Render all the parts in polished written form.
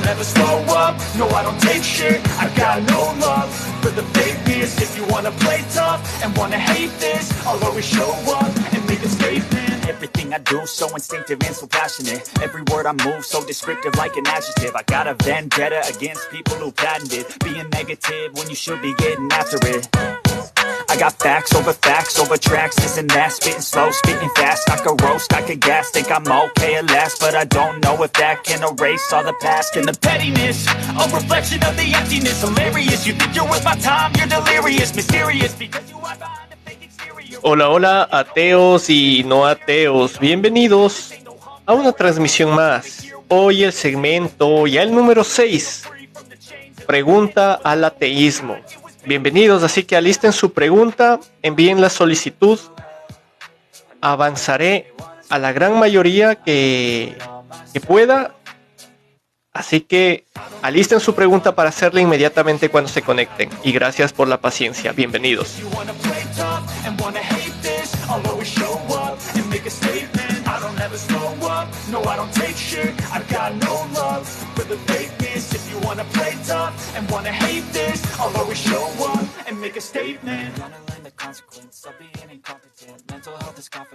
ever slow up, no I don't take shit, I got no love for the fakeness. If you wanna play tough and wanna hate this, I'll always show up and make a statement. Everything I do so instinctive and so passionate. Every word I move so descriptive like an adjective. I got a vendetta against people who patented being negative when you should be getting after it. I got facts over tracks, this and that, spitting slow, spitting fast. I could roast, I could gas, think I'm okay at last, but I don't know if that can erase all the past and the pettiness. A reflection of the emptiness, hilarious. You think you're worth my time, you're delirious, mysterious because you are behind a fake exterior. Hola, hola, ateos y no ateos. Bienvenidos a una transmisión más. Hoy el segmento, ya el número 6. Pregunta al ateísmo. Bienvenidos, así que alisten su pregunta, envíen la solicitud. Avanzaré a la gran mayoría que pueda. Así que alisten su pregunta para hacerla inmediatamente cuando se conecten. Y gracias por la paciencia. Bienvenidos. No, I don't take shit, I've got no love for the fakeness. If you wanna play tough and wanna hate this, I'll always show up and make a statement.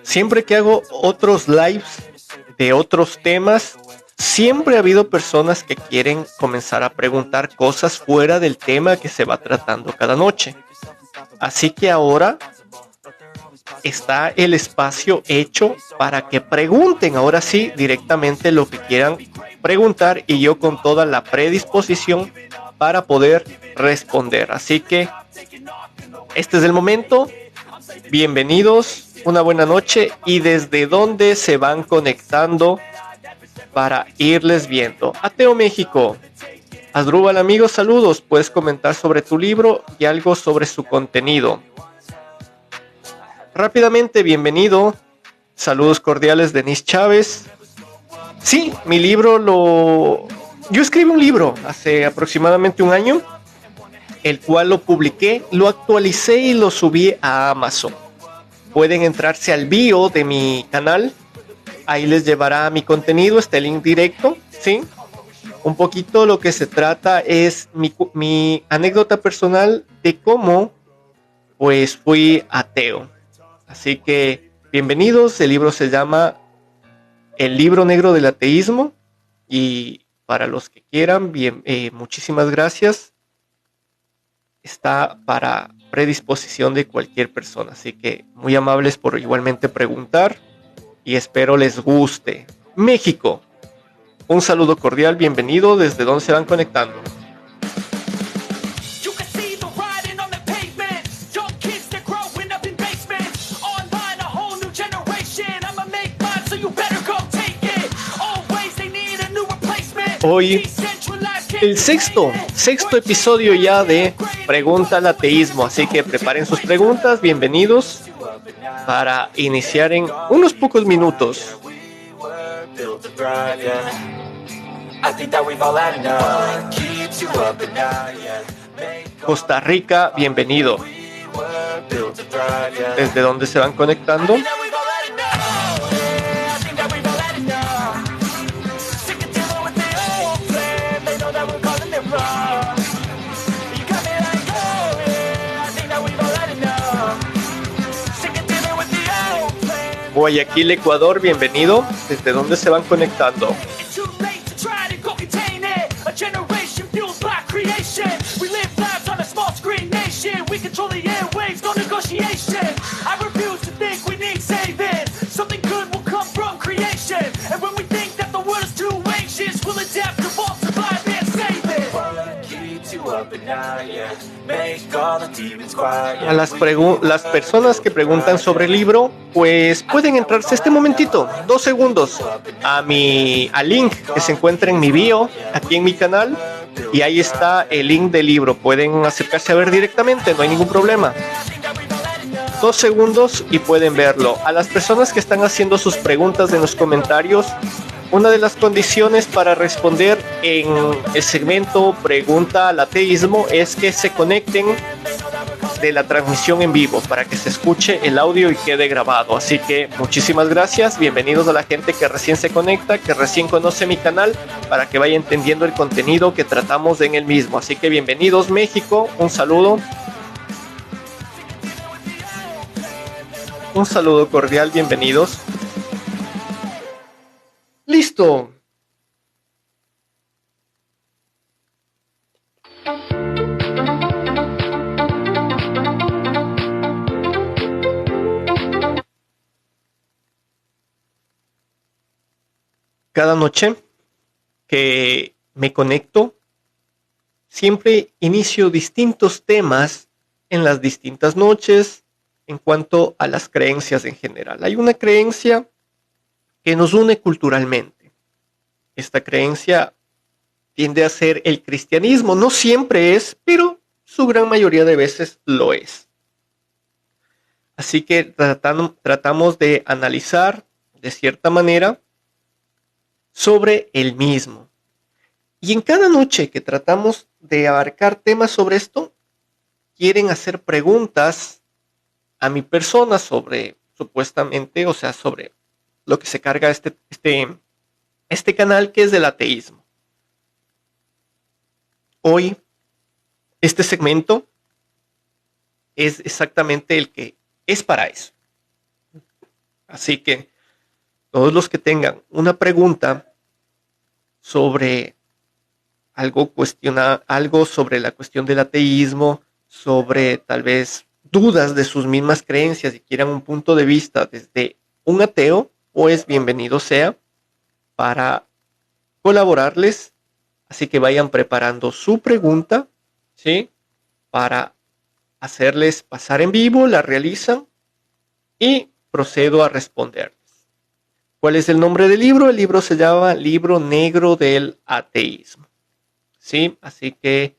Siempre que hago otros lives de otros temas, siempre ha habido personas que quieren comenzar a preguntar cosas fuera del tema que se va tratando cada noche. Así que ahora está el espacio hecho para que pregunten ahora sí directamente lo que quieran preguntar y yo con toda la predisposición para poder responder. Así que este es el momento. Bienvenidos, una buena noche y desde dónde se van conectando para irles viendo. Ateo México, Asdrúbal amigos, saludos. Puedes comentar sobre tu libro y algo sobre su contenido. Rápidamente, bienvenido. Saludos cordiales, Denise Chávez. Sí, mi libro yo escribí un libro hace aproximadamente un año, el cual lo publiqué, lo actualicé y lo subí a Amazon. Pueden entrarse al bio de mi canal. Ahí les llevará a mi contenido, está el link directo, ¿sí? Un poquito lo que se trata es mi anécdota personal de cómo pues fui ateo. Así que bienvenidos, el libro se llama El Libro Negro del Ateísmo y para los que quieran, muchísimas gracias. Está para predisposición de cualquier persona, así que muy amables por igualmente preguntar y espero les guste. México, un saludo cordial, bienvenido, desde donde se van conectando. Hoy el sexto episodio ya de Pregunta al Ateísmo, así que preparen sus preguntas, bienvenidos para iniciar en unos pocos minutos. Costa Rica, bienvenido. ¿Desde dónde se van conectando? Guayaquil, Ecuador, bienvenido. ¿Desde dónde se van conectando? A las personas que preguntan sobre el libro, pues pueden entrarse este momentito, 2 segundos, al link que se encuentra en mi bio, aquí en mi canal, y ahí está el link del libro. Pueden acercarse a ver directamente, no hay ningún problema. 2 segundos y pueden verlo. A las personas que están haciendo sus preguntas en los comentarios, una de las condiciones para responder en el segmento Pregunta al Ateísmo es que se conecten de la transmisión en vivo para que se escuche el audio y quede grabado. Así que muchísimas gracias, bienvenidos a la gente que recién se conecta, que recién conoce mi canal, para que vaya entendiendo el contenido que tratamos en el mismo. Así que bienvenidos México, un saludo cordial, bienvenidos. Listo. Cada noche que me conecto, siempre inicio distintos temas en las distintas noches en cuanto a las creencias en general. Hay una creencia que nos une culturalmente. Esta creencia tiende a ser el cristianismo. No siempre es, pero su gran mayoría de veces lo es. Así que tratamos de analizar de cierta manera sobre el mismo. Y en cada noche que tratamos de abarcar temas sobre esto, quieren hacer preguntas a mi persona sobre, supuestamente, o sea, sobre lo que se carga este canal, que es del ateísmo. Hoy, este segmento es exactamente el que es para eso. Así que todos los que tengan una pregunta sobre algo sobre la cuestión del ateísmo, sobre tal vez dudas de sus mismas creencias y quieran un punto de vista desde un ateo, pues bienvenido sea para colaborarles. Así que vayan preparando su pregunta, ¿sí? Para hacerles pasar en vivo, la realizan y procedo a responder. ¿Cuál es el nombre del libro? El libro se llama Libro Negro del Ateísmo. ¿Sí? Así que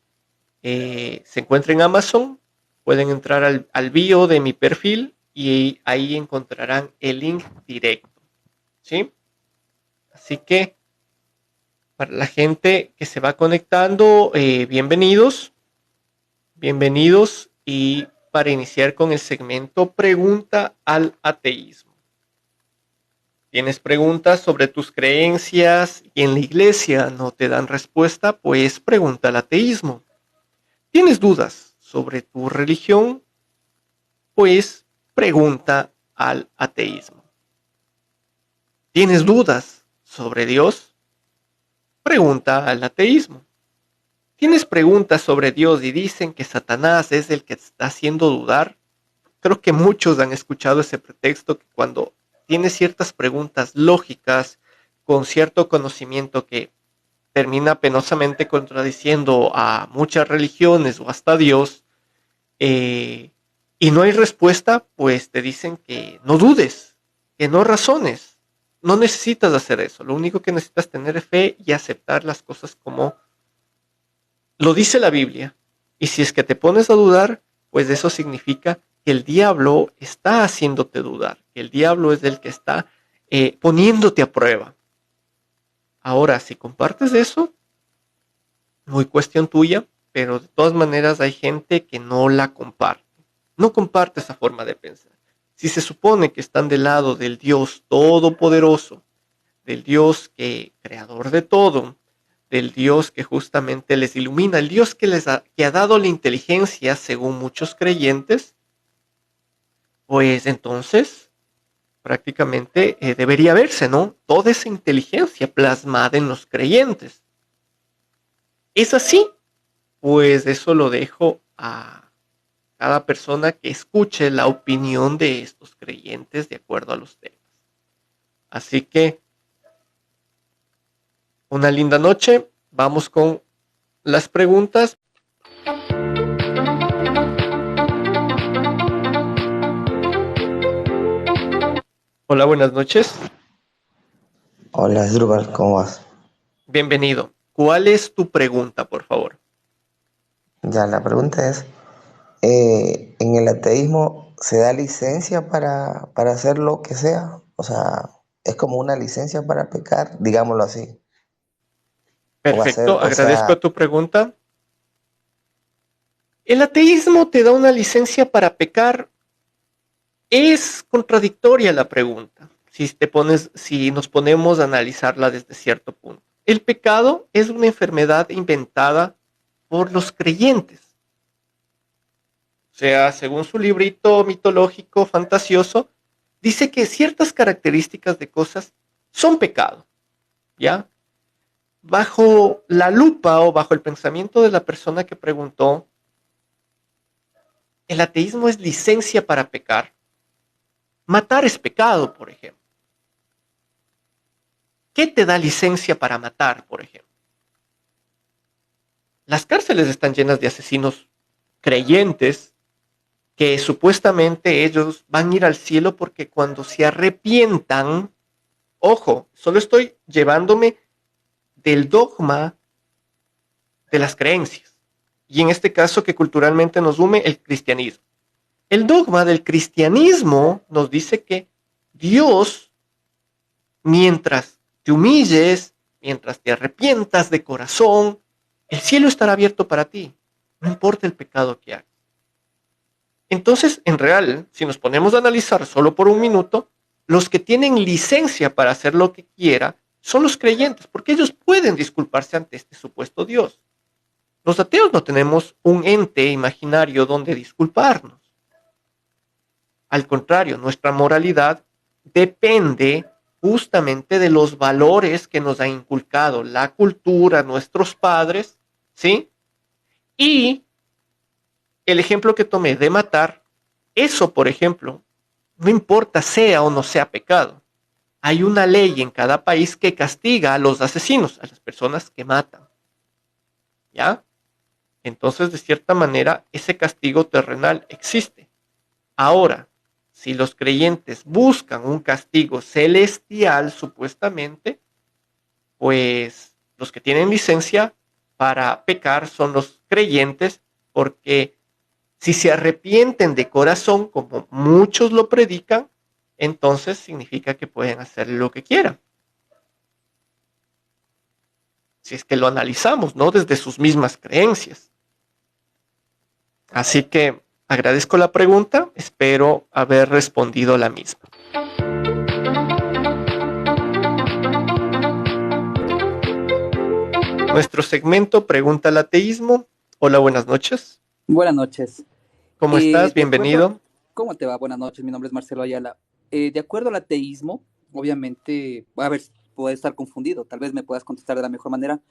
se encuentra en Amazon. Pueden entrar al bio de mi perfil y ahí encontrarán el link directo. ¿Sí? Así que para la gente que se va conectando, bienvenidos. Bienvenidos. Y para iniciar con el segmento Pregunta al Ateísmo. ¿Tienes preguntas sobre tus creencias y en la iglesia no te dan respuesta? Pues pregunta al ateísmo. ¿Tienes dudas sobre tu religión? Pues pregunta al ateísmo. ¿Tienes dudas sobre Dios? Pregunta al ateísmo. ¿Tienes preguntas sobre Dios y dicen que Satanás es el que te está haciendo dudar? Creo que muchos han escuchado ese pretexto que cuando tienes ciertas preguntas lógicas con cierto conocimiento que termina penosamente contradiciendo a muchas religiones o hasta Dios, y no hay respuesta, pues te dicen que no dudes, que no razones. No necesitas hacer eso. Lo único que necesitas tener es fe y aceptar las cosas como lo dice la Biblia. Y si es que te pones a dudar, pues eso significa que el diablo está haciéndote dudar, que el diablo es el que está poniéndote a prueba. Ahora, si compartes eso, muy cuestión tuya, pero de todas maneras hay gente que no la comparte. No comparte esa forma de pensar. Si se supone que están del lado del Dios todopoderoso, del Dios creador de todo, del Dios que justamente les ilumina, el Dios que ha dado la inteligencia según muchos creyentes, pues entonces prácticamente debería verse, ¿no? Toda esa inteligencia plasmada en los creyentes. ¿Es así? Pues eso lo dejo a cada persona que escuche la opinión de estos creyentes de acuerdo a los temas. Así que una linda noche. Vamos con las preguntas. Hola, buenas noches. Hola, Drupal, ¿cómo vas? Bienvenido. ¿Cuál es tu pregunta, por favor? Ya, la pregunta es, ¿en el ateísmo se da licencia para hacer lo que sea? O sea, ¿es como una licencia para pecar, digámoslo así? O hacer, Perfecto, o agradezco sea, tu pregunta. El ateísmo te da una licencia para pecar. Es contradictoria la pregunta, si nos ponemos a analizarla desde cierto punto. El pecado es una enfermedad inventada por los creyentes. O sea, según su librito mitológico, fantasioso, dice que ciertas características de cosas son pecado, ¿ya? Bajo la lupa o bajo el pensamiento de la persona que preguntó, el ateísmo es licencia para pecar. Matar es pecado, por ejemplo. ¿Qué te da licencia para matar, por ejemplo? Las cárceles están llenas de asesinos creyentes que supuestamente ellos van a ir al cielo porque cuando se arrepientan, ojo, solo estoy llevándome del dogma de las creencias, y en este caso que culturalmente nos une el cristianismo. El dogma del cristianismo nos dice que Dios, mientras te humilles, mientras te arrepientas de corazón, el cielo estará abierto para ti, no importa el pecado que hagas. Entonces, en real, si nos ponemos a analizar solo por un minuto, los que tienen licencia para hacer lo que quiera son los creyentes, porque ellos pueden disculparse ante este supuesto Dios. Los ateos no tenemos un ente imaginario donde disculparnos. Al contrario, nuestra moralidad depende justamente de los valores que nos ha inculcado la cultura, nuestros padres, ¿sí? Y el ejemplo que tomé de matar, eso, por ejemplo, no importa sea o no sea pecado. Hay una ley en cada país que castiga a los asesinos, a las personas que matan. ¿Ya? Entonces, de cierta manera, ese castigo terrenal existe. Ahora, si los creyentes buscan un castigo celestial, supuestamente, pues los que tienen licencia para pecar son los creyentes, porque si se arrepienten de corazón, como muchos lo predican, entonces significa que pueden hacer lo que quieran. Si es que lo analizamos, ¿no? Desde sus mismas creencias. Así que agradezco la pregunta, espero haber respondido la misma. Nuestro segmento Pregunta al Ateísmo. Hola, buenas noches. Buenas noches. ¿Cómo estás? Bienvenido. ¿Cómo te va? Buenas noches, mi nombre es Marcelo Ayala. De acuerdo al ateísmo, obviamente, a ver, puede estar confundido, tal vez me puedas contestar de la mejor manera.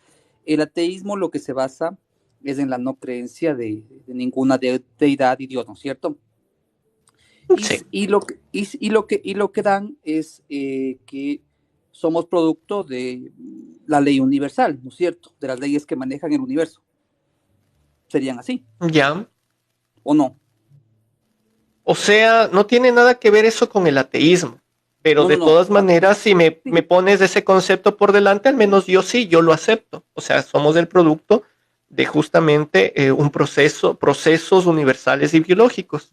El ateísmo lo que se basa es en la no creencia de ninguna deidad y Dios, ¿no es cierto? Sí. Y lo que dan es que somos producto de la ley universal, ¿no es cierto? De las leyes que manejan el universo. ¿Serían así? Ya. ¿O no? O sea, no tiene nada que ver eso con el ateísmo. Pero de todas maneras, si me pones ese concepto por delante, al menos yo sí, yo lo acepto. O sea, somos el producto de justamente procesos universales y biológicos.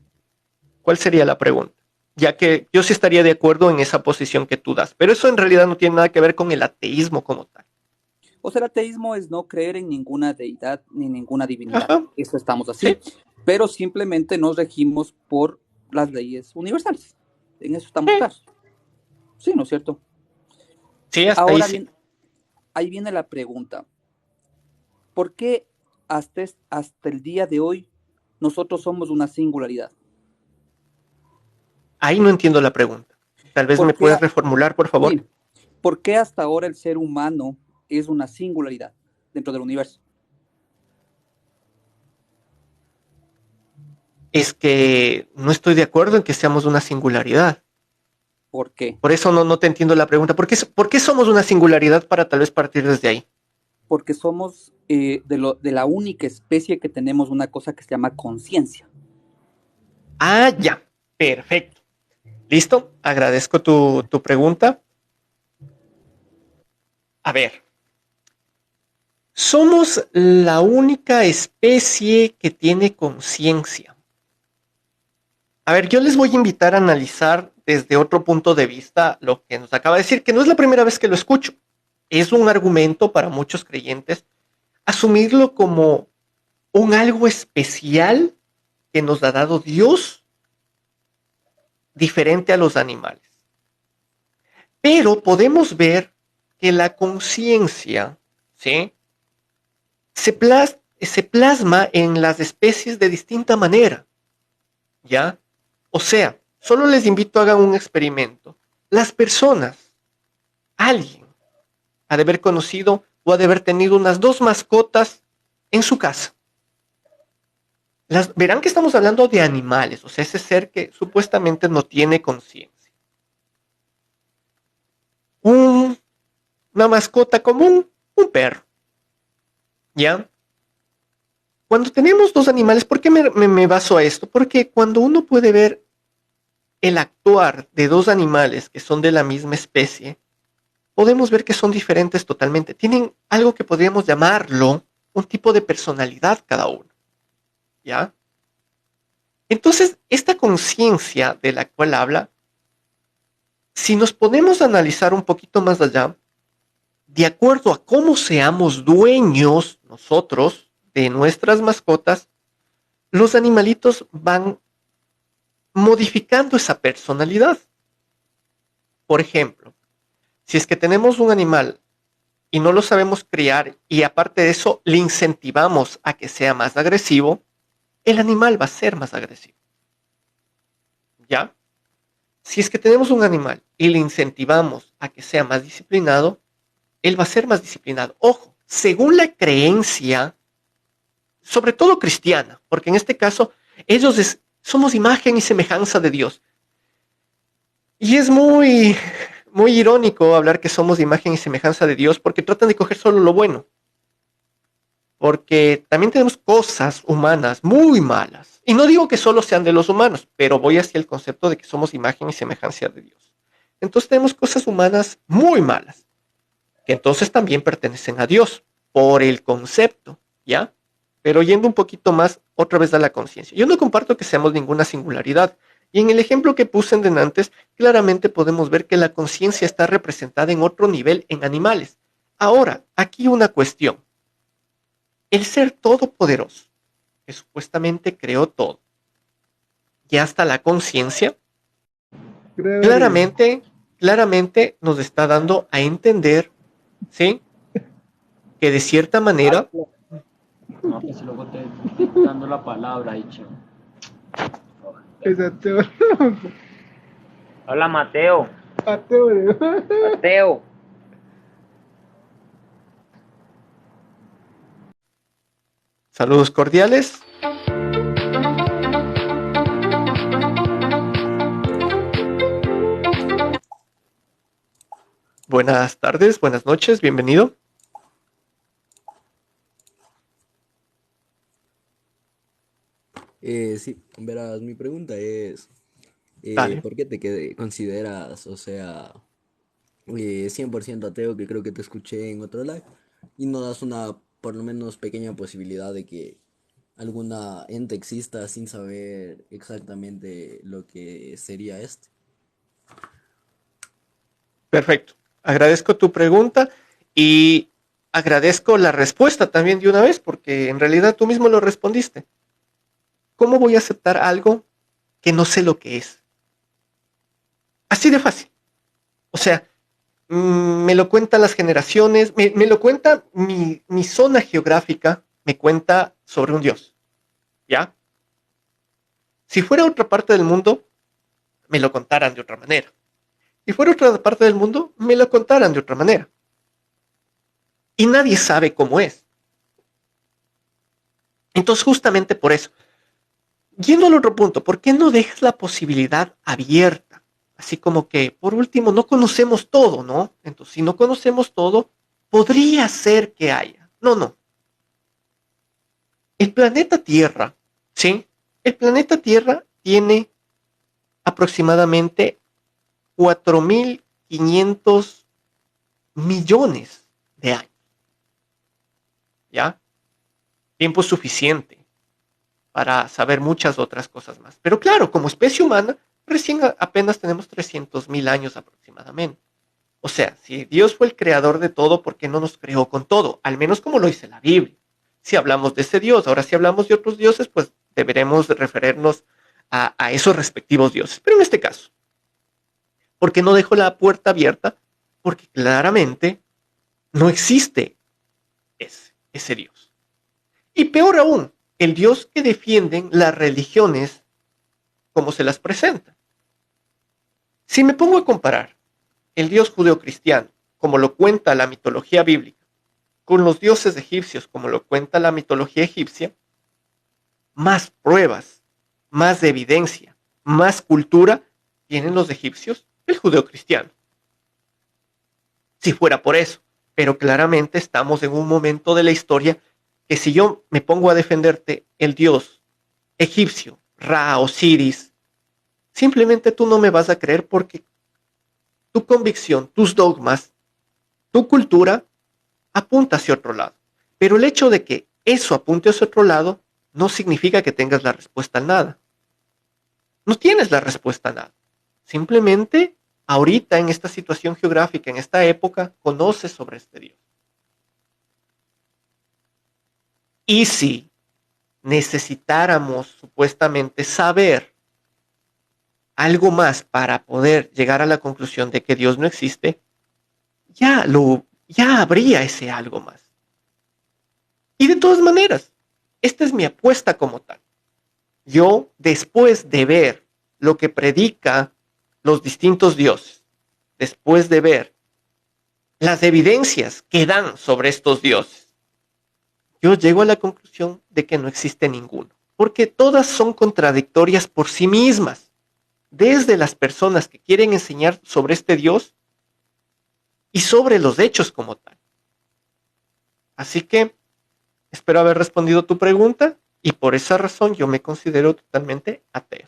¿Cuál sería la pregunta? Ya que yo sí estaría de acuerdo en esa posición que tú das. Pero eso en realidad no tiene nada que ver con el ateísmo como tal. O sea, el ateísmo es no creer en ninguna deidad ni ninguna divinidad. Ajá. Eso estamos así. Sí. Pero simplemente nos regimos por las leyes universales. En eso estamos claros. Sí, ¿no es cierto? Sí, hasta ahora ahí sí. Ahí viene la pregunta. ¿Por qué hasta el día de hoy nosotros somos una singularidad? Ahí no entiendo la pregunta. Tal vez me puedas reformular, por favor. Sí. ¿Por qué hasta ahora el ser humano es una singularidad dentro del universo? Es que no estoy de acuerdo en que seamos una singularidad. ¿Por qué? Por eso no te entiendo la pregunta. ¿Por qué somos una singularidad para tal vez partir desde ahí? Porque somos de la única especie que tenemos una cosa que se llama conciencia. Ah, ya. Perfecto. ¿Listo? Agradezco tu pregunta. A ver. Somos la única especie que tiene conciencia. A ver, yo les voy a invitar a analizar desde otro punto de vista lo que nos acaba de decir, que no es la primera vez que lo escucho. Es un argumento para muchos creyentes asumirlo como un algo especial que nos ha dado Dios diferente a los animales. Pero podemos ver que la conciencia, ¿sí?, se plasma en las especies de distinta manera, ¿ya? O sea, solo les invito a hagan un experimento. Las personas, alguien ha de haber conocido o ha de haber tenido unas 2 mascotas en su casa. Verán que estamos hablando de animales, o sea, ese ser que supuestamente no tiene conciencia. Una mascota común, un perro. ¿Ya? Cuando tenemos 2 animales, ¿por qué me baso a esto? Porque cuando uno puede ver el actuar de 2 animales que son de la misma especie, podemos ver que son diferentes totalmente. Tienen algo que podríamos llamarlo un tipo de personalidad cada uno. ¿Ya? Entonces, esta conciencia de la cual habla, si nos ponemos a analizar un poquito más allá, de acuerdo a cómo seamos dueños nosotros de nuestras mascotas, los animalitos van modificando esa personalidad. Por ejemplo, si es que tenemos un animal y no lo sabemos criar y aparte de eso le incentivamos a que sea más agresivo, el animal va a ser más agresivo. ¿Ya? Si es que tenemos un animal y le incentivamos a que sea más disciplinado, él va a ser más disciplinado. Ojo, según la creencia, sobre todo cristiana, porque en este caso somos imagen y semejanza de Dios. Y es muy irónico hablar que somos imagen y semejanza de Dios porque tratan de coger solo lo bueno. Porque también tenemos cosas humanas muy malas. Y no digo que solo sean de los humanos, pero voy hacia el concepto de que somos imagen y semejanza de Dios. Entonces tenemos cosas humanas muy malas, que entonces también pertenecen a Dios, por el concepto, ¿ya? Pero yendo un poquito más, otra vez a la conciencia. Yo no comparto que seamos ninguna singularidad. Y en el ejemplo que puse en antes, claramente podemos ver que la conciencia está representada en otro nivel en animales. Ahora, aquí una cuestión. El ser todopoderoso, que supuestamente creó todo, y hasta la conciencia, claramente nos está dando a entender, ¿sí?, que de cierta manera... No, pues luego te dando la palabra, dicho. Exacto. Hola, Mateo. Mateo. Mateo. Saludos cordiales. Buenas tardes, buenas noches, bienvenido. Sí, verás, mi pregunta es, Dale. ¿por qué te consideras, o sea, 100% ateo, que creo que te escuché en otro live, y no das una, por lo menos, pequeña posibilidad de que alguna ente exista sin saber exactamente lo que sería este? Perfecto. Agradezco tu pregunta y agradezco la respuesta también de una vez, porque en realidad tú mismo lo respondiste. ¿Cómo voy a aceptar algo que no sé lo que es? Así de fácil. O sea, me lo cuentan las generaciones, me lo cuenta mi zona geográfica, me cuenta sobre un Dios. ¿Ya? Si fuera otra parte del mundo, me lo contaran de otra manera. Si fuera otra parte del mundo, me lo contaran de otra manera. Y nadie sabe cómo es. Entonces, justamente por eso, yendo al otro punto, ¿por qué no dejas la posibilidad abierta? Así como que, por último, no conocemos todo, ¿no? Entonces, si no conocemos todo, podría ser que haya. No. El planeta Tierra, ¿sí? El planeta Tierra tiene aproximadamente 4.500 millones de años. ¿Ya? Tiempo suficiente para saber muchas otras cosas más. Pero claro, como especie humana, recién apenas tenemos 300.000 años aproximadamente. O sea, si Dios fue el creador de todo, ¿por qué no nos creó con todo? Al menos como lo dice la Biblia. si hablamos de ese Dios. Ahora, si hablamos de otros dioses, pues deberemos referirnos a esos respectivos dioses. Pero en este caso, ¿por qué no dejo la puerta abierta? Porque claramente no existe ese Dios. Y peor aún, el Dios que defienden las religiones como se las presentan. Si me pongo a comparar el Dios judeocristiano, como lo cuenta la mitología bíblica, con los dioses egipcios, como lo cuenta la mitología egipcia, más pruebas, más evidencia, más cultura tienen los egipcios que el judeocristiano. Si fuera por eso, pero claramente estamos en un momento de la historia que si yo me pongo a defenderte el dios egipcio, Ra, Osiris, simplemente tú no me vas a creer porque tu convicción, tus dogmas, tu cultura apunta hacia otro lado. Pero el hecho de que eso apunte hacia otro lado no significa que tengas la respuesta a nada. No tienes la respuesta a nada. Simplemente ahorita en esta situación geográfica, en esta época, conoces sobre este Dios. Y si necesitáramos supuestamente saber algo más para poder llegar a la conclusión de que Dios no existe, ya habría ese algo más. Y de todas maneras, esta es mi apuesta como tal. Yo, después de ver lo que predica los distintos dioses, después de ver las evidencias que dan sobre estos dioses, yo llego a la conclusión de que no existe ninguno, porque todas son contradictorias por sí mismas, desde las personas que quieren enseñar sobre este Dios y sobre los hechos como tal. Así que espero haber respondido tu pregunta y por esa razón yo me considero totalmente ateo.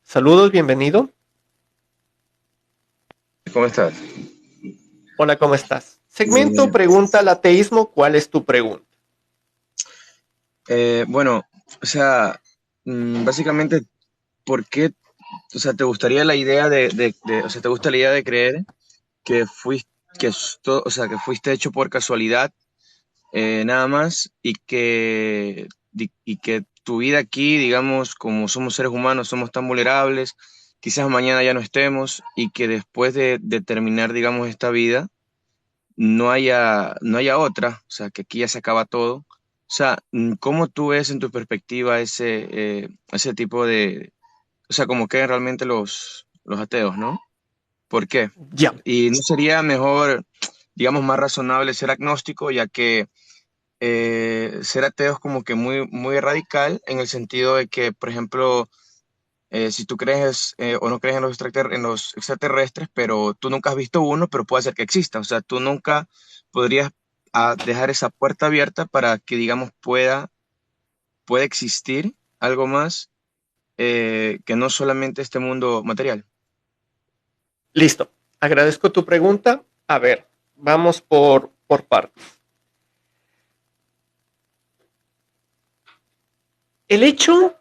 Saludos, bienvenido. ¿Cómo estás? Hola, ¿cómo estás? Segmento Bien. Pregunta al Ateísmo, ¿cuál es tu pregunta? Bueno, o sea, básicamente, ¿por qué, o sea, te gustaría la idea o sea, te gusta la idea de creer que fuiste, o sea, que fuiste hecho por casualidad, nada más, y que tu vida aquí, digamos, como somos seres humanos, somos tan vulnerables, quizás mañana ya no estemos, y que después de terminar, digamos, esta vida, no haya otra, o sea, que aquí ya se acaba todo. O sea, ¿cómo tú ves en tu perspectiva ese tipo o sea, cómo quedan realmente los ateos, ¿no? ¿Por qué? Ya, Y no sería mejor, digamos, más razonable ser agnóstico, ya que ser ateo es como que muy, muy radical en el sentido de que, por ejemplo, si tú crees o no crees en los extraterrestres, pero tú nunca has visto uno, pero puede ser que exista. O sea, tú nunca podrías dejar esa puerta abierta para que, digamos, pueda existir algo más que no solamente este mundo material. listo. Agradezco tu pregunta. A ver, vamos por partes. El hecho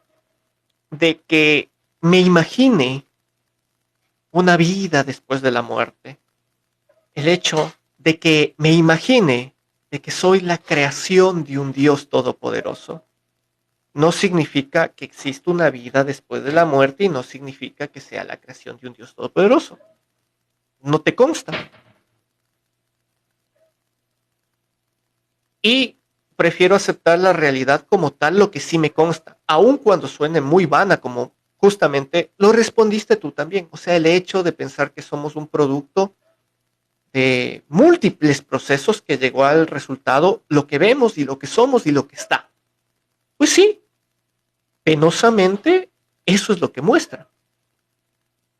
de que me imagine una vida después de la muerte, el hecho de que me imagine de que soy la creación de un Dios todopoderoso, no significa que exista una vida después de la muerte y no significa que sea la creación de un Dios todopoderoso. No te consta. Y prefiero aceptar la realidad como tal, lo que sí me consta, aun cuando suene muy vana, como justamente lo respondiste tú también. O sea, el hecho de pensar que somos un producto de múltiples procesos que llegó al resultado, lo que vemos y lo que somos y lo que está. Pues sí, penosamente, eso es lo que muestra.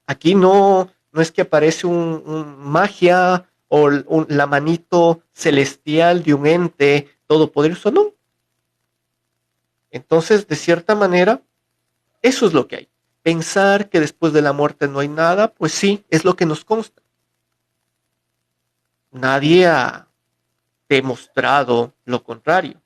Aquí no es que aparece un magia o la manito celestial de un ente todopoderoso, no. Entonces, de cierta manera, eso es lo que hay. Pensar que después de la muerte no hay nada, pues sí, es lo que nos consta. Nadie ha demostrado lo contrario.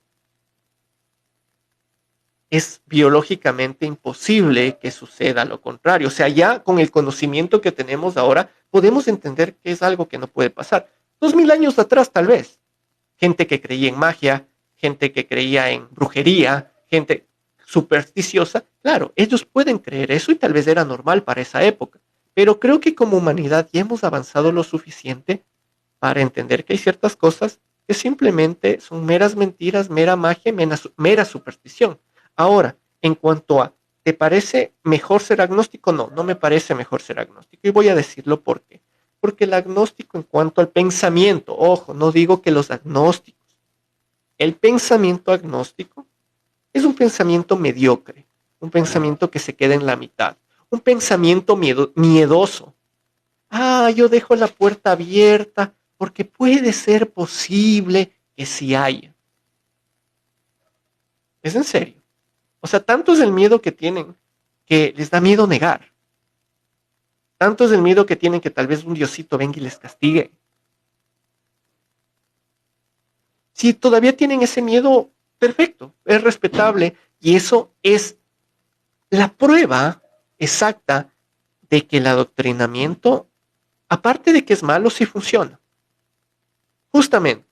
es biológicamente imposible que suceda lo contrario. O sea, ya con el conocimiento que tenemos ahora, podemos entender que es algo que no puede pasar. 2000 años atrás, tal vez. Gente que creía en magia, gente que creía en brujería, gente supersticiosa, claro, ellos pueden creer eso y tal vez era normal para esa época. Pero creo que como humanidad ya hemos avanzado lo suficiente para entender que hay ciertas cosas que simplemente son meras mentiras, mera magia, mera superstición. Ahora, en cuanto a, ¿te parece mejor ser agnóstico? No, no me parece mejor ser agnóstico. Y voy a decirlo por qué. Porque el agnóstico en cuanto al pensamiento, ojo, no digo que los agnósticos, el pensamiento agnóstico es un pensamiento mediocre, un pensamiento que se queda en la mitad, un pensamiento miedoso. Ah, yo dejo la puerta abierta porque puede ser posible que sí haya. Es en serio. O sea, tanto es el miedo que tienen que les da miedo negar. Tanto es el miedo que tienen que tal vez un diosito venga y les castigue. Si todavía tienen ese miedo, perfecto, es respetable y eso es la prueba exacta de que el adoctrinamiento, aparte de que es malo, sí funciona. Justamente,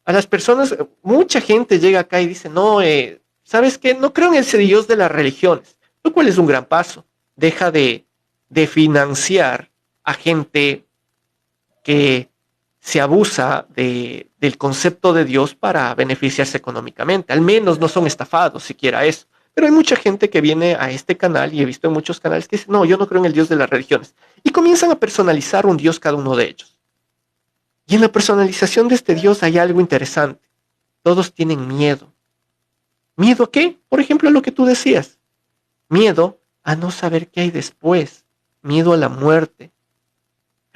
a las personas, mucha gente llega acá y dice, no, ¿sabes qué? No creo en ese Dios de las religiones, lo cual es un gran paso. Deja de financiar a gente que se abusa del concepto de Dios para beneficiarse económicamente. Al menos no son estafados, siquiera eso. Pero hay mucha gente que viene a este canal y he visto en muchos canales que dicen, no, yo no creo en el Dios de las religiones. Y comienzan a personalizar un Dios cada uno de ellos. Y en la personalización de este Dios hay algo interesante. Todos tienen miedo. ¿Miedo a qué? Por ejemplo, lo que tú decías. Miedo a no saber qué hay después. Miedo a la muerte.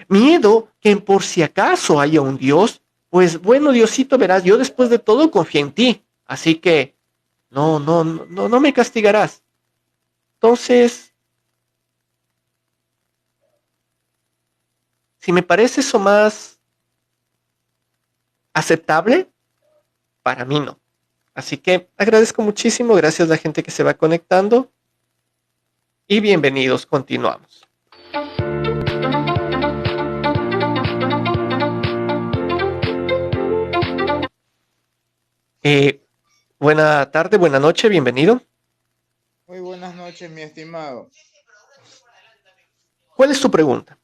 Miedo que por si acaso haya un Dios, pues bueno, Diosito, verás, yo después de todo confío en ti. Así que no me castigarás. Entonces, si me parece eso más aceptable, para mí no. Así que agradezco muchísimo, gracias a la gente que se va conectando y bienvenidos, continuamos. Buena tarde, buena noche, bienvenido. Muy buenas noches, mi estimado. ¿Cuál es tu pregunta?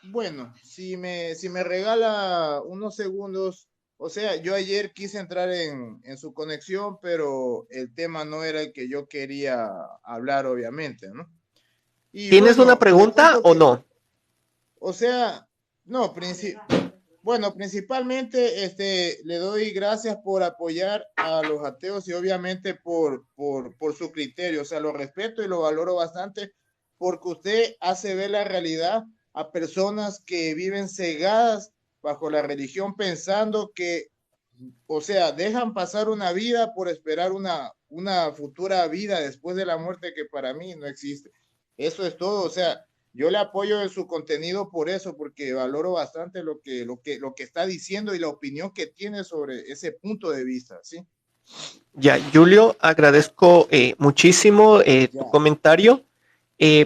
Bueno, si me regala unos segundos, o sea, yo ayer quise entrar en su conexión, pero el tema no era el que yo quería hablar, obviamente, ¿no? Y ¿Tienes bueno, una pregunta o no? O sea, no, bueno, principalmente le doy gracias por apoyar a los ateos y obviamente por su criterio. O sea, lo respeto y lo valoro bastante porque usted hace ver la realidad a personas que viven cegadas bajo la religión pensando que, o sea, dejan pasar una vida por esperar una futura vida después de la muerte que para mí no existe. Eso es todo. O sea, yo le apoyo en su contenido por eso, porque valoro bastante lo que está diciendo y la opinión que tiene sobre ese punto de vista, ¿sí? Ya, Julio, agradezco muchísimo tu comentario.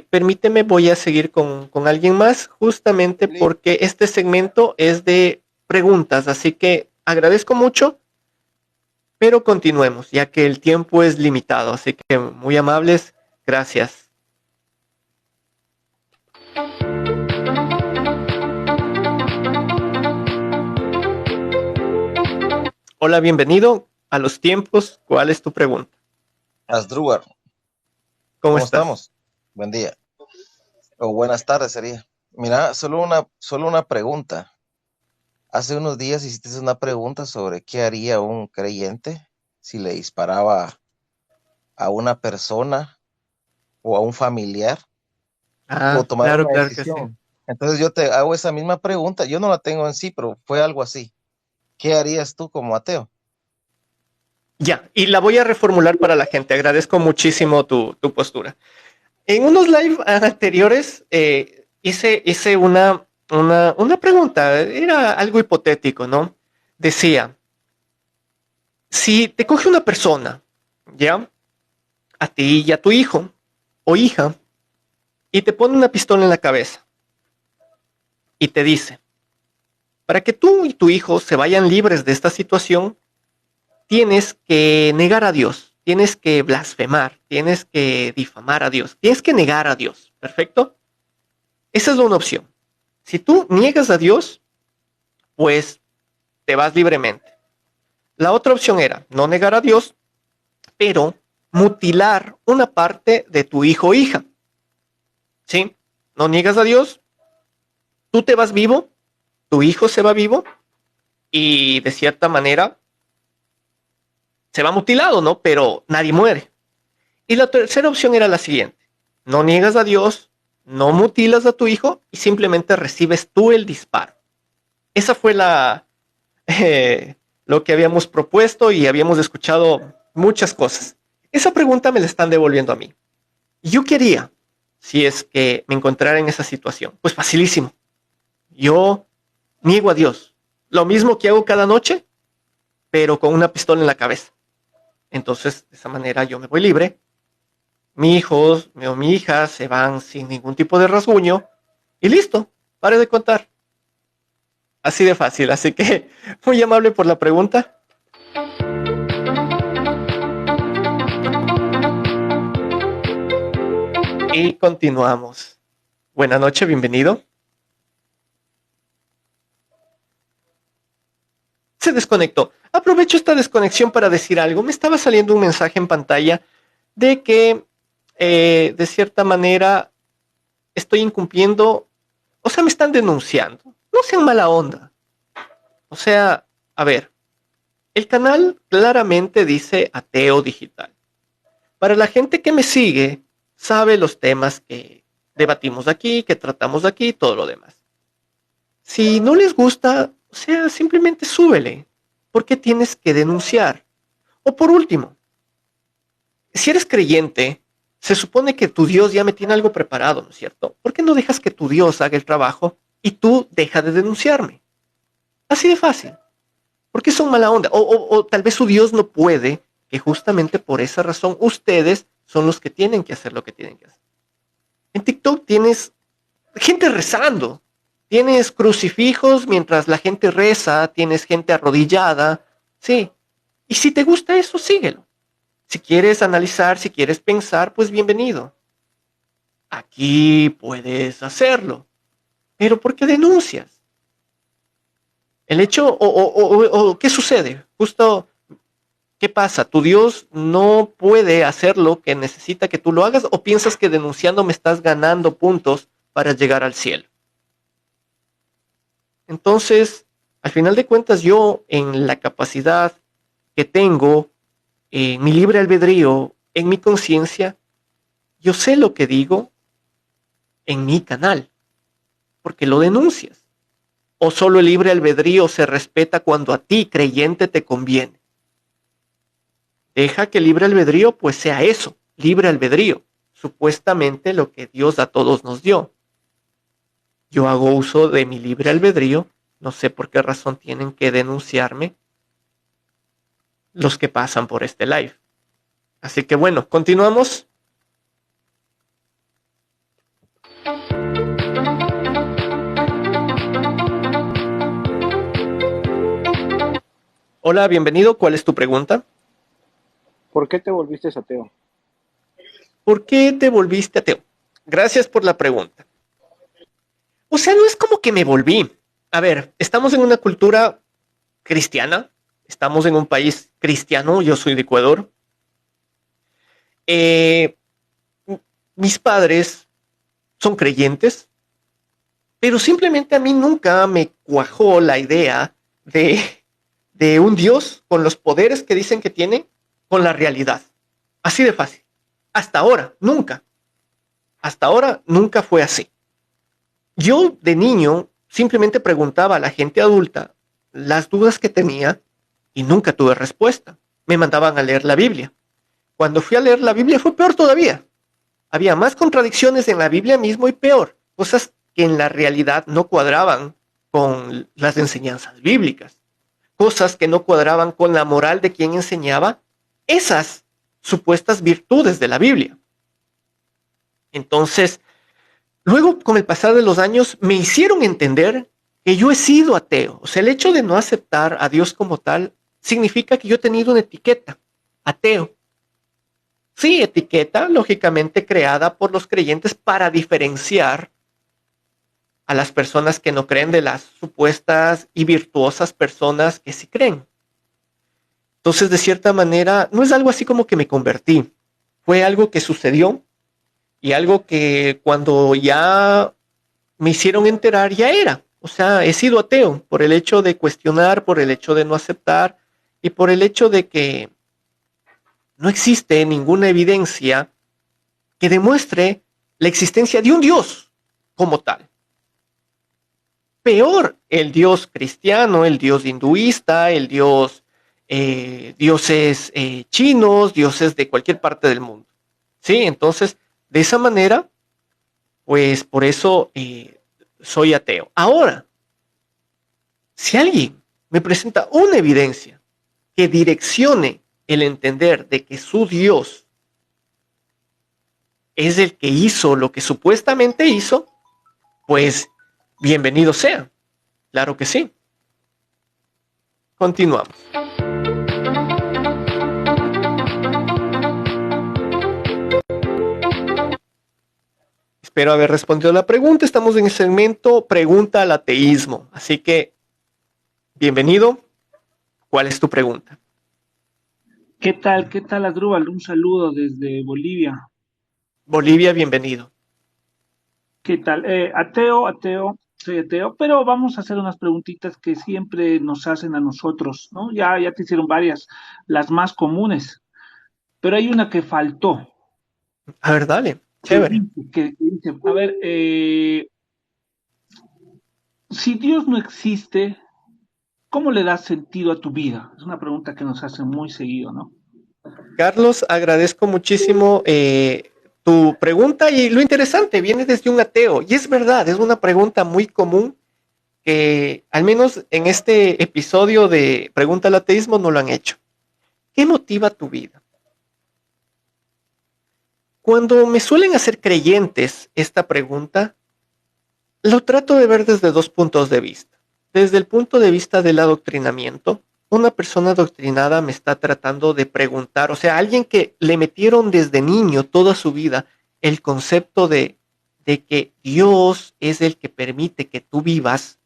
Permíteme, voy a seguir con alguien más, justamente porque este segmento es de preguntas, así que agradezco mucho, pero continuemos, ya que el tiempo es limitado, así que muy amables, gracias. Hola, bienvenido a los tiempos. ¿Cuál es tu pregunta? Asdrúgar, ¿Cómo estás? Estamos? Buen día. O buenas tardes sería. Mira, solo una pregunta. Hace unos días hiciste una pregunta sobre qué haría un creyente si le disparaba a una persona o a un familiar o tomar claro, una claro decisión. que sí. Entonces yo te hago esa misma pregunta. Yo no la tengo en sí, pero fue algo así. ¿Qué harías tú como ateo? Ya, y la voy a reformular para la gente. Agradezco muchísimo tu postura. En unos live anteriores hice una pregunta, era algo hipotético, ¿no? Decía, Si te coge una persona, ¿ya? A ti y a tu hijo o hija, y te pone una pistola en la cabeza y te dice, para que tú y tu hijo se vayan libres de esta situación, tienes que negar a Dios, tienes que blasfemar, tienes que difamar a Dios, tienes que negar a Dios, ¿perfecto? Esa es una opción. Si tú niegas a Dios, pues te vas libremente. La otra opción era no negar a Dios, pero mutilar una parte de tu hijo o hija. ¿Sí? No niegas a Dios, tú te vas vivo, tu hijo se va vivo y de cierta manera se va mutilado, ¿no? Pero nadie muere. Y la tercera opción era la siguiente. No niegas a Dios, no mutilas a tu hijo y simplemente recibes tú el disparo. Esa fue lo que habíamos propuesto y habíamos escuchado muchas cosas. Esa pregunta me la están devolviendo a mí. Yo quería, si es que me encontrara en esa situación, pues facilísimo. Yo niego a Dios. Lo mismo que hago cada noche, pero con una pistola en la cabeza. Entonces, de esa manera yo me voy libre. Mi hijo o mi hija se van sin ningún tipo de rasguño y listo, pare de contar. Así de fácil, así que muy amable por la pregunta. Y continuamos. Buenas noches, bienvenido. Se desconectó. Aprovecho esta desconexión para decir algo. Me estaba saliendo un mensaje en pantalla de que de cierta manera estoy incumpliendo, o sea, me están denunciando. No sean mala onda. O sea, a ver, el canal claramente dice ateo digital. Para la gente que me sigue, sabe los temas que debatimos aquí, que tratamos aquí, todo lo demás. Si no les gusta, o sea, simplemente súbele. ¿Por qué tienes que denunciar? O por último, si eres creyente, se supone que tu Dios ya me tiene algo preparado, ¿no es cierto? ¿Por qué no dejas que tu Dios haga el trabajo y tú deja de denunciarme? Así de fácil. ¿Por qué son mala onda? O tal vez su Dios no puede, que justamente por esa razón ustedes son los que tienen que hacer lo que tienen que hacer. En TikTok tienes gente rezando, tienes crucifijos mientras la gente reza, tienes gente arrodillada, sí. Y si te gusta eso, síguelo. Si quieres analizar, si quieres pensar, pues bienvenido. Aquí puedes hacerlo. Pero ¿por qué denuncias? El hecho, ¿qué sucede? Justo, ¿qué pasa? ¿Tu Dios no puede hacer lo que necesita que tú lo hagas? ¿O piensas que denunciando me estás ganando puntos para llegar al cielo? Entonces, al final de cuentas, yo en la capacidad que tengo, en mi libre albedrío, en mi conciencia, yo sé lo que digo en mi canal, porque lo denuncias. ¿O solo el libre albedrío se respeta cuando a ti, creyente, te conviene? Deja que el libre albedrío pues sea eso, libre albedrío, supuestamente lo que Dios a todos nos dio. Yo hago uso de mi libre albedrío, no sé por qué razón tienen que denunciarme los que pasan por este live. Así que bueno, continuamos. Hola, bienvenido. ¿Cuál es tu pregunta? ¿Por qué te volviste ateo? ¿Por qué te volviste ateo? Gracias por la pregunta. O sea, no es como que me volví. A ver, estamos en una cultura cristiana, estamos en un país cristiano, yo soy de Ecuador. Mis padres son creyentes, pero simplemente a mí nunca me cuajó la idea de un Dios con los poderes que dicen que tiene, con la realidad. Así de fácil. Hasta ahora, nunca. Hasta ahora nunca fue así. Yo de niño simplemente preguntaba a la gente adulta las dudas que tenía y nunca tuve respuesta. Me mandaban a leer la Biblia. Cuando fui a leer la Biblia fue peor todavía. Había más contradicciones en la Biblia mismo y peor. Cosas que en la realidad no cuadraban con las enseñanzas bíblicas. cosas que no cuadraban con la moral de quien enseñaba esas supuestas virtudes de la Biblia. Entonces, luego, con el pasar de los años, me hicieron entender que yo he sido ateo. O sea, el hecho de no aceptar a Dios como tal significa que yo he tenido una etiqueta, ateo. Sí, etiqueta lógicamente creada por los creyentes para diferenciar a las personas que no creen de las supuestas y virtuosas personas que sí creen. Entonces, de cierta manera, no es algo así como que me convertí. Fue algo que sucedió y algo que cuando ya me hicieron enterar ya era. O sea, he sido ateo por el hecho de cuestionar, por el hecho de no aceptar y por el hecho de que no existe ninguna evidencia que demuestre la existencia de un Dios como tal. Peor, el Dios cristiano, el Dios hinduista, el Dios, dioses chinos, dioses de cualquier parte del mundo. Sí, entonces, de esa manera, pues por eso soy ateo. Ahora, si alguien me presenta una evidencia que direccione el entender de que su Dios es el que hizo lo que supuestamente hizo, pues bienvenido sea. Claro que sí. Continuamos. Espero haber respondido la pregunta. Estamos en el segmento Pregunta al ateísmo. Así que, bienvenido. ¿Cuál es tu pregunta? ¿Qué tal? ¿Qué tal, Adrúbal? Un saludo desde Bolivia. Bolivia, bienvenido. ¿Qué tal? Soy ateo, pero vamos a hacer unas preguntitas que siempre nos hacen a nosotros, ¿no? Ya te hicieron varias, las más comunes, pero hay una que faltó. A ver, dale, chévere. Que dice, a ver, si Dios no existe, ¿cómo le das sentido a tu vida? Es una pregunta que nos hacen muy seguido, ¿no? Carlos, agradezco muchísimo tu pregunta y lo interesante, viene desde un ateo y es verdad, es una pregunta muy común que al menos en este episodio de Pregunta al ateísmo no lo han hecho. ¿Qué motiva tu vida? Cuando me suelen hacer creyentes esta pregunta, lo trato de ver desde dos puntos de vista. Desde el punto de vista del adoctrinamiento, una persona adoctrinada me está tratando de preguntar, o sea, alguien que le metieron desde niño toda su vida el concepto de que Dios es el que permite que tú vivas,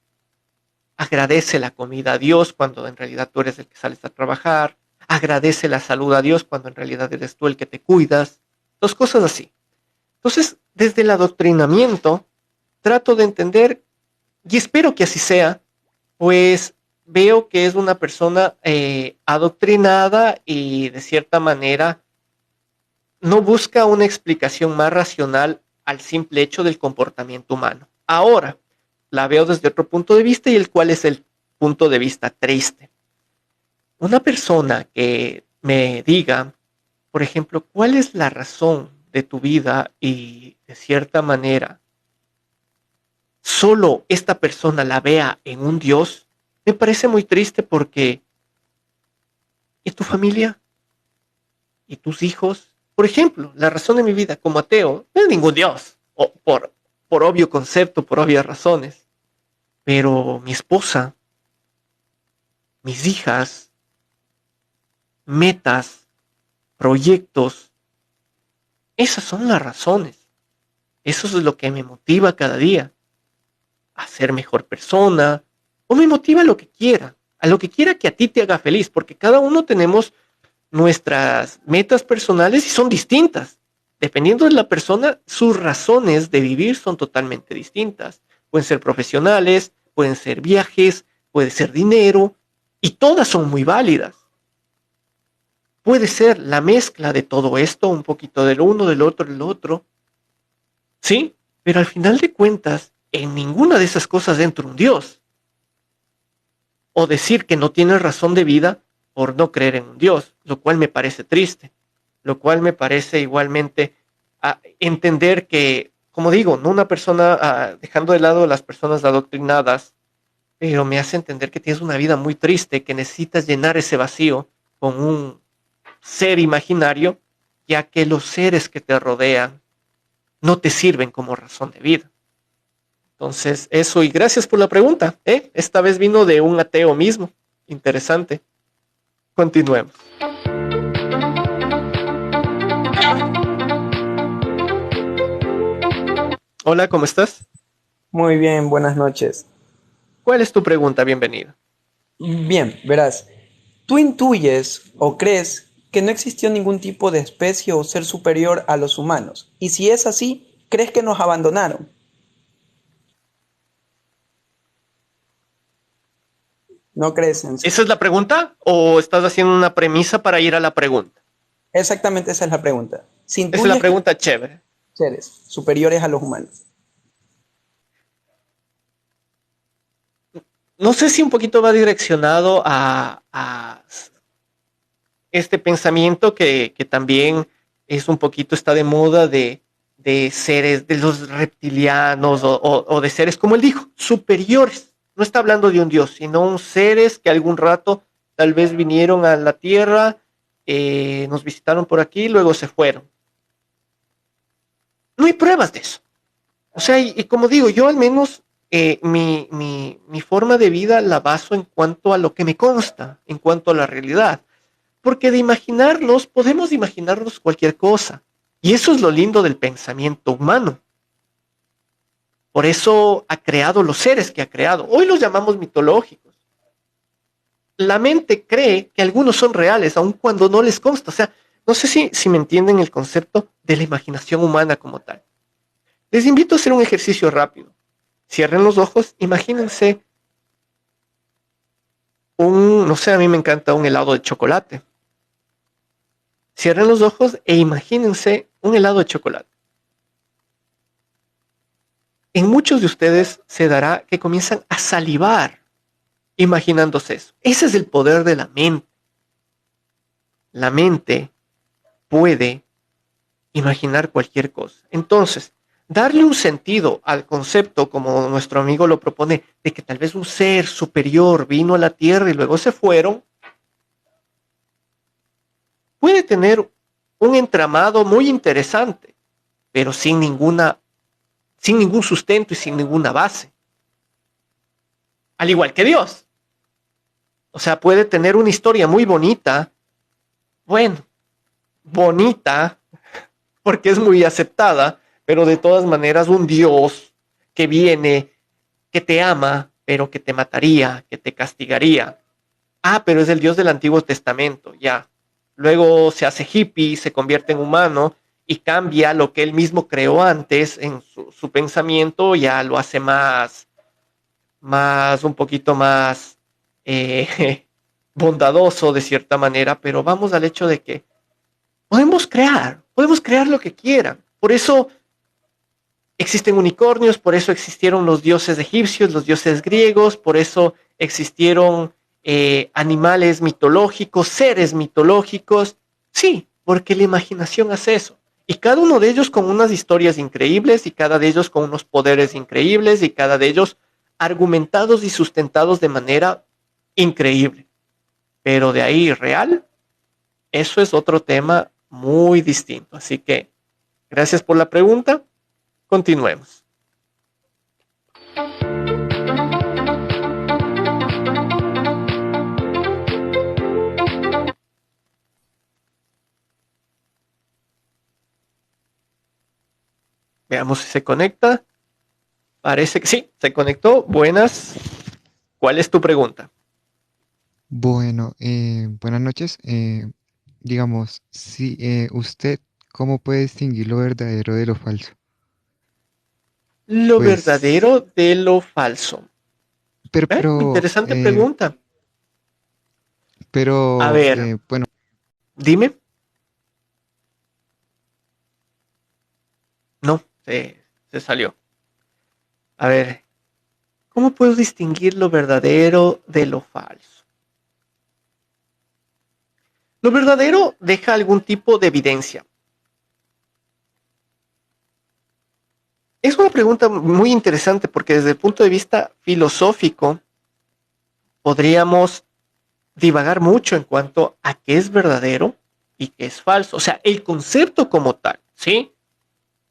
agradece la comida a Dios cuando en realidad tú eres el que sales a trabajar, agradece la salud a Dios cuando en realidad eres tú el que te cuidas, dos cosas así. Entonces, desde el adoctrinamiento, trato de entender, y espero que así sea, pues veo que es una persona adoctrinada y de cierta manera no busca una explicación más racional al simple hecho del comportamiento humano. Ahora, la veo desde otro punto de vista y el cual es el punto de vista triste. Una persona que me diga, por ejemplo, ¿cuál es la razón de tu vida? Y de cierta manera, solo esta persona la vea en un Dios, me parece muy triste porque ¿y tu familia? ¿Y tus hijos? Por ejemplo, la razón de mi vida como ateo no es ningún Dios, o por obvio concepto, por obvias razones. Pero mi esposa, mis hijas, metas, proyectos, esas son las razones. Eso es lo que me motiva cada día a ser mejor persona, o me motiva a lo que quiera que a ti te haga feliz, porque cada uno tenemos nuestras metas personales y son distintas. Dependiendo de la persona, sus razones de vivir son totalmente distintas. Pueden ser profesionales, pueden ser viajes, puede ser dinero, y todas son muy válidas. Puede ser la mezcla de todo esto, un poquito del uno, del otro, ¿sí? Pero al final de cuentas, en ninguna de esas cosas entra un Dios. O decir que no tienes razón de vida por no creer en un Dios, lo cual me parece triste, lo cual me parece igualmente entender que, como digo, no una persona, dejando de lado las personas adoctrinadas, pero me hace entender que tienes una vida muy triste, que necesitas llenar ese vacío con un ser imaginario, ya que los seres que te rodean no te sirven como razón de vida. Entonces, eso, y gracias por la pregunta, ¿eh? Esta vez vino de un ateo mismo. Interesante. Continuemos. Hola, ¿cómo estás? Muy bien, buenas noches. ¿Cuál es tu pregunta? Bienvenido. Bien, verás, ¿tú intuyes o crees que no existió ningún tipo de especie o ser superior a los humanos? Y si es así, ¿crees que nos abandonaron? ¿No crees en sí? ¿Esa es la pregunta o estás haciendo una premisa para ir a la pregunta? Exactamente esa es la pregunta. Si Esa es la pregunta chévere. seres superiores a los humanos. No sé si un poquito va direccionado a este pensamiento que también es un poquito, está de moda de seres, de los reptilianos o de seres, como él dijo, superiores. No está hablando de un dios, sino un seres que algún rato tal vez vinieron a la Tierra, nos visitaron por aquí, luego se fueron. No hay pruebas de eso. O sea, y como digo, yo al menos mi forma de vida la baso en cuanto a lo que me consta, en cuanto a la realidad. Porque de imaginarlos, podemos imaginarnos cualquier cosa. Y eso es lo lindo del pensamiento humano. Por eso ha creado los seres que ha creado. Hoy los llamamos mitológicos. La mente cree que algunos son reales, aun cuando no les consta. O sea, no sé si me entienden el concepto de la imaginación humana como tal. Les invito a hacer un ejercicio rápido. Cierren los ojos, imagínense no sé, a mí me encanta un helado de chocolate. Cierren los ojos e imagínense un helado de chocolate. En muchos de ustedes se dará que comienzan a salivar imaginándose eso. Ese es el poder de la mente. La mente puede imaginar cualquier cosa. Entonces, darle un sentido al concepto, como nuestro amigo lo propone, de que tal vez un ser superior vino a la Tierra y luego se fueron, puede tener un entramado muy interesante, pero sin ningún sustento y sin ninguna base. Al igual que Dios. O sea, puede tener una historia muy bonita, bueno, bonita, porque es muy aceptada, pero de todas maneras un Dios que viene, que te ama, pero que te mataría, que te castigaría. Ah, pero es el Dios del Antiguo Testamento, ya. Luego se hace hippie, se convierte en humano y cambia lo que él mismo creó antes en su pensamiento, ya lo hace un poquito más bondadoso de cierta manera, pero vamos al hecho de que podemos crear lo que quieran. Por eso existen unicornios, por eso existieron los dioses egipcios, los dioses griegos, por eso existieron animales mitológicos, seres mitológicos. Sí, porque la imaginación hace eso. Y cada uno de ellos con unas historias increíbles y cada de ellos con unos poderes increíbles y cada de ellos argumentados y sustentados de manera increíble. Pero de ahí real, eso es otro tema muy distinto. Así que gracias por la pregunta. Continuemos. Veamos si se conecta. Parece que sí, se conectó. Buenas. ¿Cuál es tu pregunta? Bueno, buenas noches. Digamos, si usted, ¿cómo puede distinguir lo verdadero de lo falso? Lo Pues, verdadero de lo falso. pero, Interesante pregunta. pero, A ver, bueno, dime. No, se salió. A ver, ¿cómo puedo distinguir lo verdadero de lo falso? Lo verdadero deja algún tipo de evidencia. Es una pregunta muy interesante porque desde el punto de vista filosófico podríamos divagar mucho en cuanto a qué es verdadero y qué es falso. O sea, el concepto como tal, ¿sí?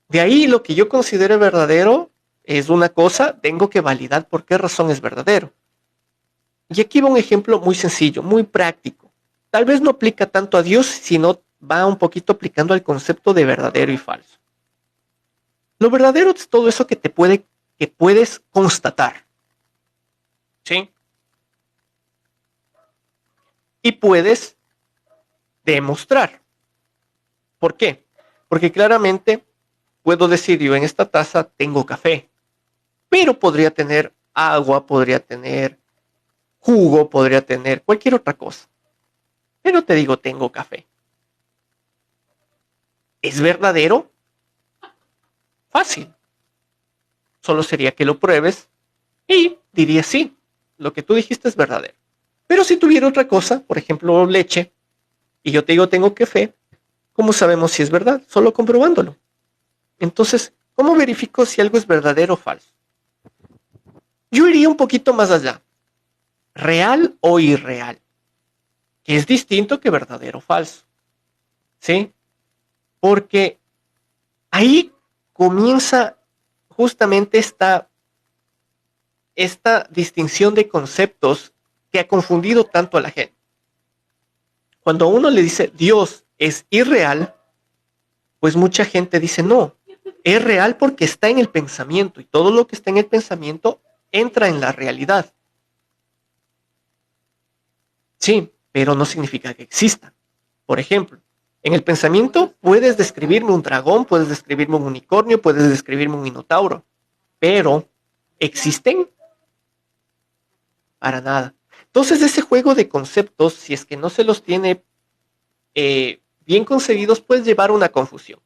De ahí lo que yo considero verdadero es una cosa, tengo que validar por qué razón es verdadero. Y aquí va un ejemplo muy sencillo, muy práctico. Tal vez no aplica tanto a Dios, sino va un poquito aplicando al concepto de verdadero y falso. Lo verdadero es todo eso que puedes constatar, ¿sí? Y puedes demostrar. ¿Por qué? Porque claramente puedo decir yo en esta taza tengo café, pero podría tener agua, podría tener jugo, podría tener cualquier otra cosa. Pero te digo tengo café. ¿Es verdadero? Fácil. Solo sería que lo pruebes y diría sí, lo que tú dijiste es verdadero. Pero si tuviera otra cosa, por ejemplo leche, y yo te digo tengo café, ¿cómo sabemos si es verdad? Solo comprobándolo. Entonces, ¿cómo verifico si algo es verdadero o falso? Yo iría un poquito más allá. ¿Real o irreal? Que es distinto que verdadero o falso. ¿Sí? Porque ahí comienza justamente esta distinción de conceptos que ha confundido tanto a la gente. Cuando a uno le dice Dios es irreal, pues mucha gente dice no, es real porque está en el pensamiento y todo lo que está en el pensamiento entra en la realidad. Sí, pero no significa que exista. Por ejemplo, en el pensamiento puedes describirme un dragón, puedes describirme un unicornio, puedes describirme un minotauro, pero ¿existen? Para nada. Entonces ese juego de conceptos, si es que no se los tiene bien concebidos, puede llevar a una confusión.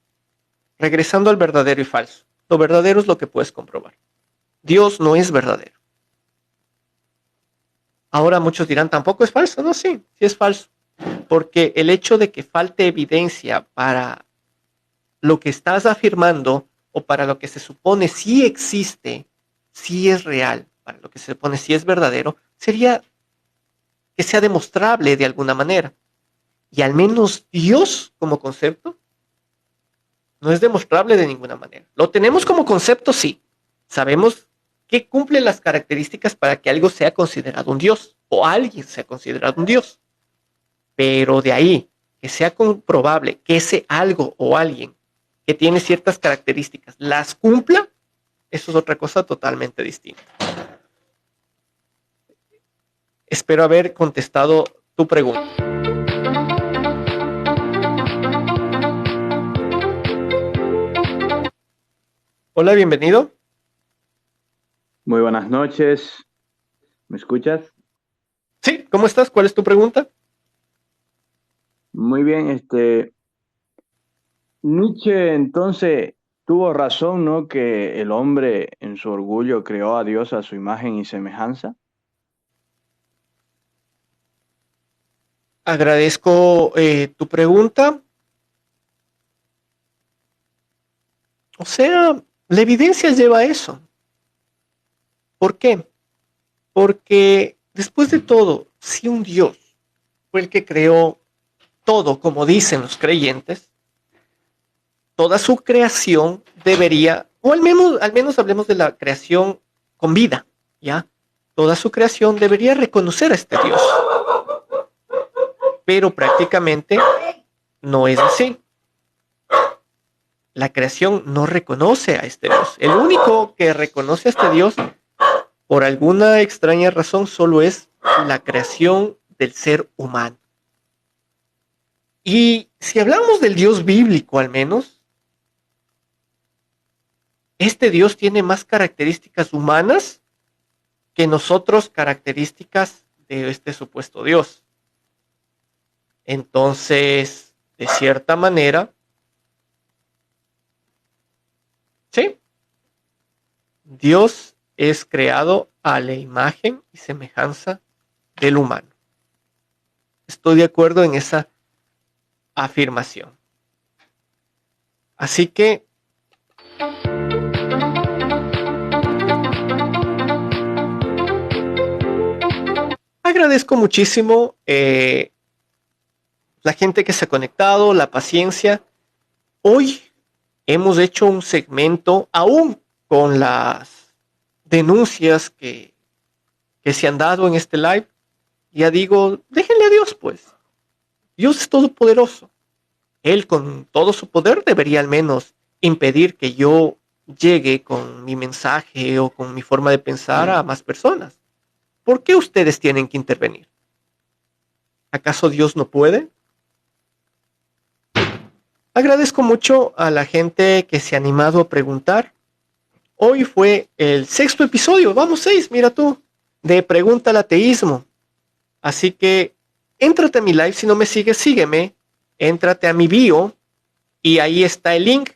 Regresando al verdadero y falso. Lo verdadero es lo que puedes comprobar. Dios no es verdadero. Ahora muchos dirán, ¿tampoco es falso? No, sí, sí es falso. Porque el hecho de que falte evidencia para lo que estás afirmando o para lo que se supone sí existe, sí es real, para lo que se supone sí es verdadero, sería que sea demostrable de alguna manera. Y al menos Dios como concepto no es demostrable de ninguna manera. Lo tenemos como concepto, sí. Sabemos que cumple las características para que algo sea considerado un Dios o alguien sea considerado un Dios. Pero de ahí que sea comprobable que ese algo o alguien que tiene ciertas características las cumpla, eso es otra cosa totalmente distinta. Espero haber contestado tu pregunta. Hola, bienvenido. Muy buenas noches. ¿Me escuchas? Sí, ¿cómo estás? ¿Cuál es tu pregunta? Muy bien, Nietzsche entonces tuvo razón, ¿no? Que el hombre en su orgullo creó a Dios a su imagen y semejanza. Agradezco tu pregunta. O sea, la evidencia lleva a eso. ¿Por qué? Porque después de todo, si un Dios fue el que creó todo, como dicen los creyentes, toda su creación debería, o al menos hablemos de la creación con vida, ¿ya? Toda su creación debería reconocer a este Dios. Pero prácticamente no es así. La creación no reconoce a este Dios. El único que reconoce a este Dios, por alguna extraña razón, solo es la creación del ser humano. Y si hablamos del Dios bíblico al menos, este Dios tiene más características humanas que nosotros características de este supuesto Dios. Entonces, de cierta manera, sí, Dios es creado a la imagen y semejanza del humano. Estoy de acuerdo en esa afirmación. Así que agradezco muchísimo la gente que se ha conectado, la paciencia. Hoy hemos hecho un segmento, aún con las denuncias que se han dado en este live. Ya digo, déjenle a Dios, pues. Dios es todopoderoso. Él con todo su poder debería al menos impedir que yo llegue con mi mensaje o con mi forma de pensar a más personas. ¿Por qué ustedes tienen que intervenir? ¿Acaso Dios no puede? Agradezco mucho a la gente que se ha animado a preguntar. Hoy fue el 6º episodio, vamos 6, mira tú, de Pregunta al Ateísmo. Así que éntrate a mi live, si no me sigues, sígueme, éntrate a mi bio y ahí está el link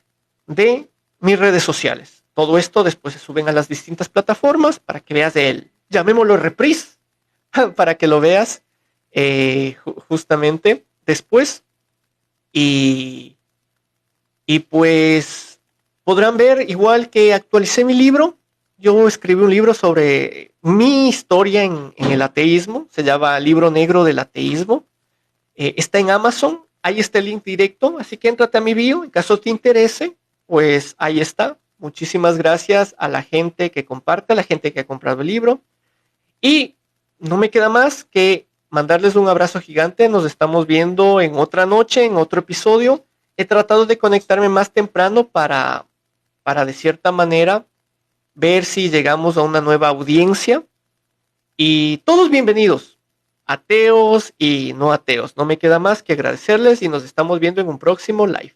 de mis redes sociales. Todo esto después se suben a las distintas plataformas para que veas llamémoslo reprise, para que lo veas justamente después. Y pues podrán ver, igual que actualicé mi libro, yo escribí un libro sobre mi historia en el ateísmo, se llama Libro Negro del Ateísmo, está en Amazon, ahí está el link directo, así que éntrate a mi bio, en caso te interese, pues ahí está. Muchísimas gracias a la gente que comparte, a la gente que ha comprado el libro, y no me queda más que mandarles un abrazo gigante. Nos estamos viendo en otra noche, en otro episodio. He tratado de conectarme más temprano para de cierta manera ver si llegamos a una nueva audiencia. Y todos bienvenidos, ateos y no ateos. No me queda más que agradecerles y nos estamos viendo en un próximo live.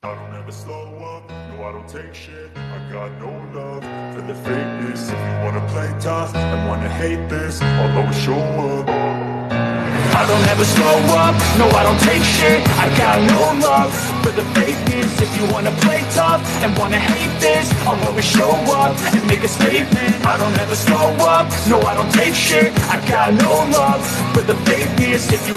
I don't ever slow up, no I don't take shit. I got no love for the fakeness. If you wanna play tough and wanna hate this, I'll always show up. I don't ever slow up, no I don't take shit. I got no love for the fakeness. If you wanna play tough and wanna hate this, I'll always show up and make a statement. I don't ever slow up, no I don't take shit. I got no love for the fakeness. If you